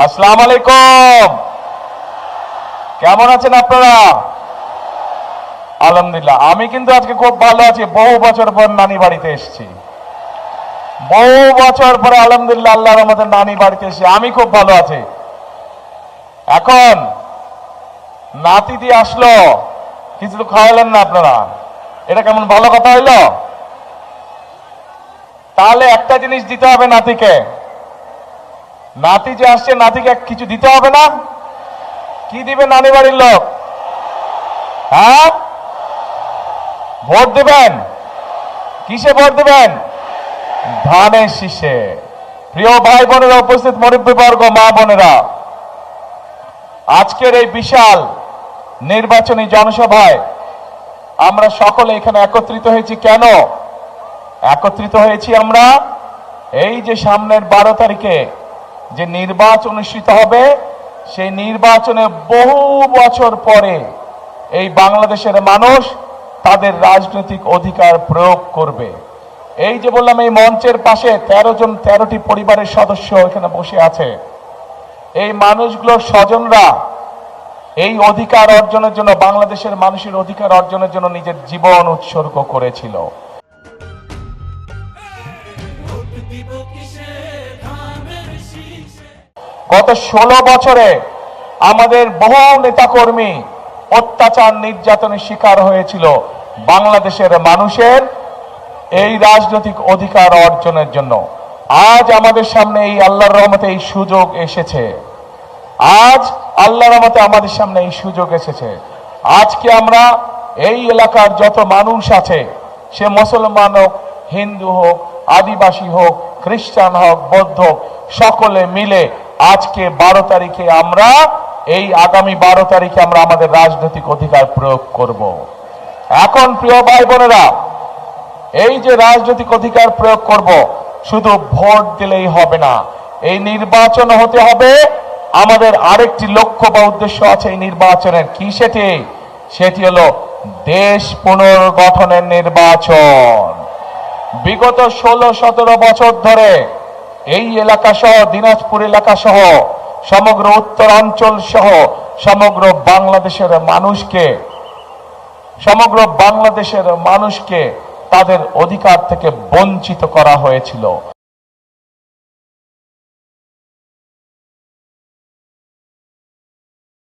আসসালামু আলাইকুম। কেমন আছেন আপনারা? আলহামদুলিল্লাহ, আমি কিন্তু আজকে খুব ভালো আছি। বহু বছর পর নানি বাড়িতে এসেছি, বহু বছর পরে আলহামদুলিল্লাহ আল্লাহর রহমতে নানি বাড়িতে এসে আমি খুব ভালো আছি। এখন নাতি দিয়ে আসলো, কিছু তো খাওয়ালেন না আপনারা, এটা কেমন ভালো কথা হইলো? তাহলে একটা জিনিস দিতে হবে নাতিকে। নাতি যে আসছে, নাতিকে কিছু দিতে হবে না? কি দিবে নানি বাড়ির লোক? হ্যাঁ, ভোট দিবেন। কিসে ভোট দিবেন? ধানের শীষে। প্রিয় ভাই বোনেরা, উপস্থিত মুরব্বীবর্গ, মা বোনেরা, আজকের এই বিশাল নির্বাচনী জনসভায় আমরা সকলে এখানে একত্রিত হয়েছি। কেন একত্রিত হয়েছি আমরা? এই যে সামনের 12 তারিখে যে নির্বাচন অনুষ্ঠিত হবে, সেই নির্বাচনে বহু বছর পরে এই বাংলাদেশের মানুষ তাদের রাজনৈতিক অধিকার প্রয়োগ করবে। এই যে বললাম, এই মঞ্চের পাশে 13টি পরিবারের সদস্য এখানে বসে আছে। এই মানুষগুলোর স্বজনরা এই অধিকার অর্জনের জন্য, বাংলাদেশের মানুষের অধিকার অর্জনের জন্য নিজের জীবন উৎসর্গ করেছিল। গত 16 বছরে আমাদের বহু নেতাকর্মী অত্যাচার নির্যাতনের শিকার হয়েছিল বাংলাদেশের মানুষের এই রাজনৈতিক অধিকার অর্জনের জন্য। আজ আমাদের সামনে এই আল্লাহর রহমতে এই সুযোগ এসেছে। আজ আল্লাহর রহমতে আমাদের সামনে এই সুযোগ এসেছে। আজকে আমরা এই এলাকার যত মানুষ আছে, সে মুসলমান হোক, হিন্দু হোক, আদিবাসী হোক, খ্রিস্টান হোক, বৌদ্ধ হোক, সকলে মিলে আজকে 12 তারিখে আমরা এই আগামী 12 তারিখে আমরা আমাদের রাজনৈতিক অধিকার প্রয়োগ করব। এখন প্রিয় ভাই বোনেরা, এই যে রাজনৈতিক অধিকার প্রয়োগ করব, শুধু ভোট দিলেই হবে না, এই নির্বাচন হতে হবে। আমাদের আরেকটি লক্ষ্য বা উদ্দেশ্য আছে এই নির্বাচনের। কি সেটি? সেটি হলো দেশ পুনর্গঠনের নির্বাচন। বিগত 16-17 বছর ধরে এই এলাকা সহ, দিনাজপুর এলাকা সহ, সমগ্র উত্তরাঞ্চল সহ সমগ্র বাংলাদেশের মানুষকে তাদের অধিকার থেকে বঞ্চিত করা হয়েছিল।